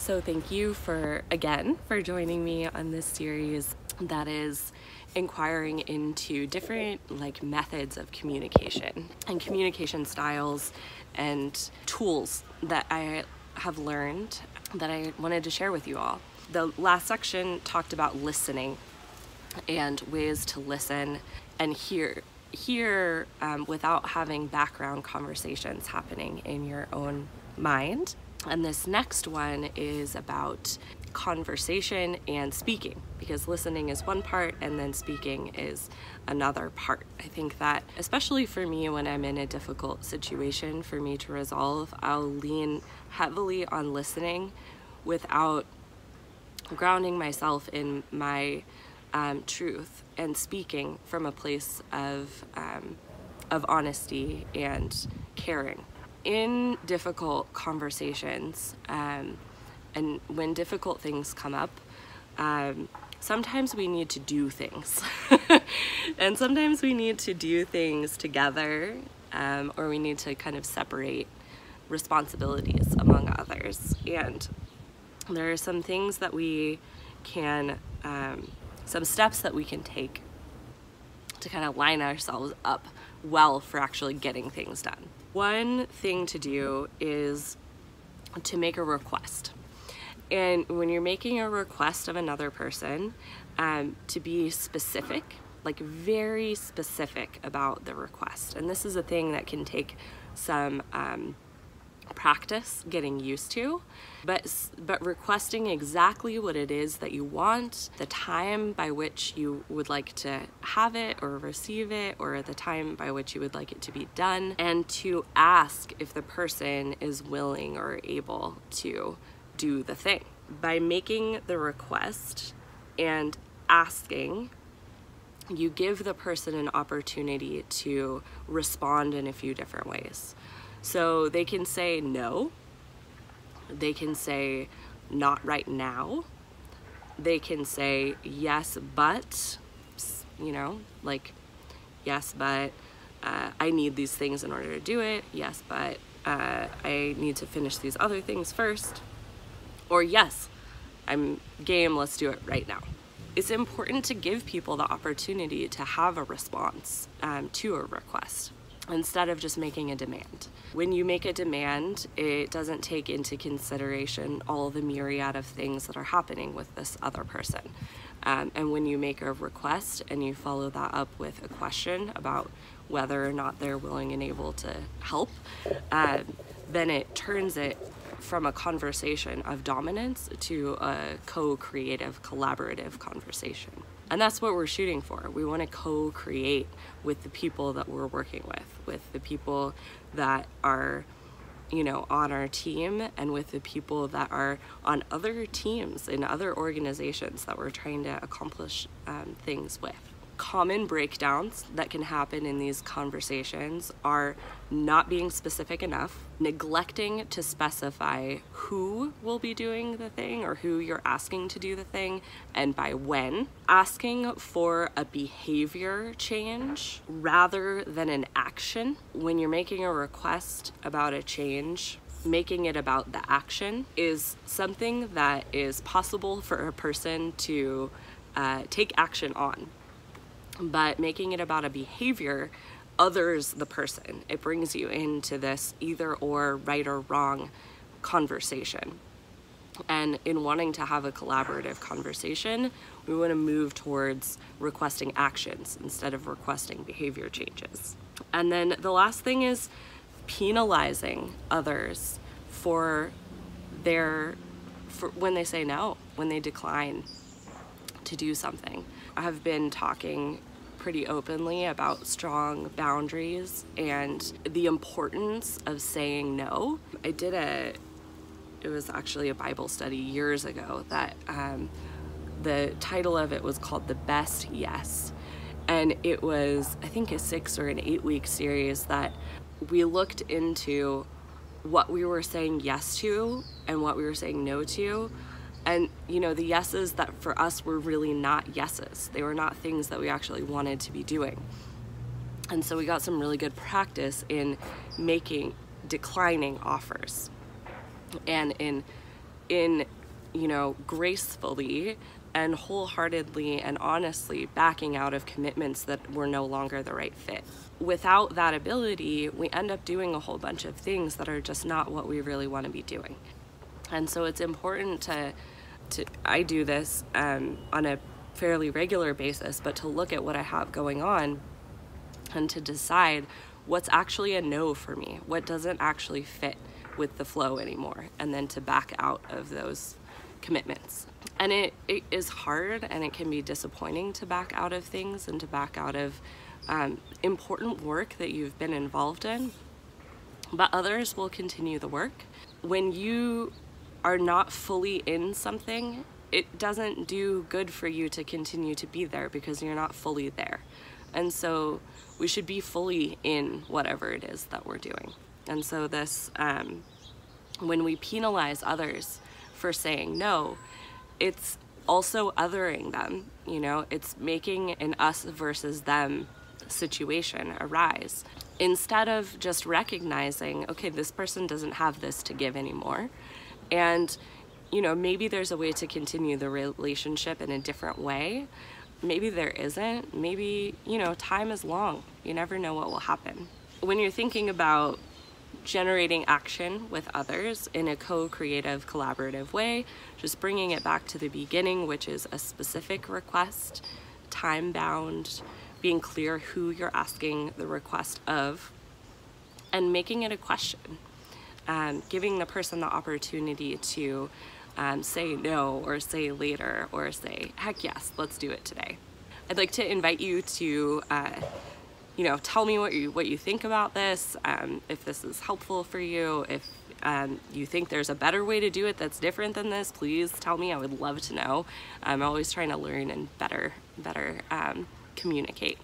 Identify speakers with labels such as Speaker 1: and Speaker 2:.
Speaker 1: So thank you again for joining me on this series that is inquiring into different methods of communication and communication styles and tools that I have learned that I wanted to share with you all. The last section talked about listening and ways to listen and hear without having background conversations happening in your own mind. And this next one is about conversation and speaking, because listening is one part and then speaking is another part. I think that especially for me, when I'm in a difficult situation for me to resolve, I'll lean heavily on listening without grounding myself in my truth and speaking from a place of honesty and caring. In difficult conversations, and when difficult things come up, sometimes we need to do things. And sometimes we need to do things together, or we need to kind of separate responsibilities among others. And there are some things that we can, some steps that we can take to kind of line ourselves up well for actually getting things done. One thing to do is to make a request. And when you're making a request of another person, to be specific, very specific about the request. And this is a thing that can take some practice getting used to, but requesting exactly what it is that you want, the time by which you would like to have it or receive it, or the time by which you would like it to be done, and to ask if the person is willing or able to do the thing. By making the request and asking, you give the person an opportunity to respond in a few different ways. So they can say no, they can say not right now, they can say yes but, yes but I need these things in order to do it, yes but I need to finish these other things first, or yes, I'm game, let's do it right now. It's important to give people the opportunity to have a response to a request, instead of just making a demand. When you make a demand, it doesn't take into consideration all the myriad of things that are happening with this other person. And when you make a request and you follow that up with a question about whether or not they're willing and able to help, then it turns it from a conversation of dominance to a co-creative, collaborative conversation. And that's what we're shooting for. We want to co-create with the people that we're working with the people that are, on our team, and with the people that are on other teams in other organizations that we're trying to accomplish things with. Common breakdowns that can happen in these conversations are not being specific enough, neglecting to specify who will be doing the thing or who you're asking to do the thing and by when, asking for a behavior change rather than an action. When you're making a request about a change, making it about the action is something that is possible for a person to take action on. But making it about a behavior others the person. It brings you into this either or, right or wrong conversation. And in wanting to have a collaborative conversation, we want to move towards requesting actions instead of requesting behavior changes. And then the last thing is penalizing others for when they say no, when they decline to do something. I have been talking pretty openly about strong boundaries and the importance of saying no. It was actually a Bible study years ago that the title of it was called The Best Yes. And it was, I think, a 6 or an 8 week series that we looked into what we were saying yes to and what we were saying no to. And, the yeses that for us were really not yeses. They were not things that we actually wanted to be doing. And so we got some really good practice in declining offers and in in, gracefully and wholeheartedly and honestly backing out of commitments that were no longer the right fit. Without that ability, we end up doing a whole bunch of things that are just not what we really want to be doing. And so it's important to I do this on a fairly regular basis, but to look at what I have going on and to decide what's actually a no for me, what doesn't actually fit with the flow anymore, and then to back out of those commitments. And it is hard, and it can be disappointing to back out of things and to back out of important work that you've been involved in, but others will continue the work. When you are not fully in something, it doesn't do good for you to continue to be there because you're not fully there. And so we should be fully in whatever it is that we're doing. And so this, when we penalize others for saying no, it's also othering them, it's making an us versus them situation arise. Instead of just recognizing, okay, this person doesn't have this to give anymore. And, maybe there's a way to continue the relationship in a different way. Maybe there isn't. Maybe, time is long. You never know what will happen. When you're thinking about generating action with others in a co-creative, collaborative way, just bringing it back to the beginning, which is a specific request, time-bound, being clear who you're asking the request of, and making it a question. Giving the person the opportunity to say no, or say later, or say, heck yes, let's do it today. I'd like to invite you to tell me what you think about this, if this is helpful for you, if you think there's a better way to do it that's different than this, please tell me. I would love to know. I'm always trying to learn and better communicate.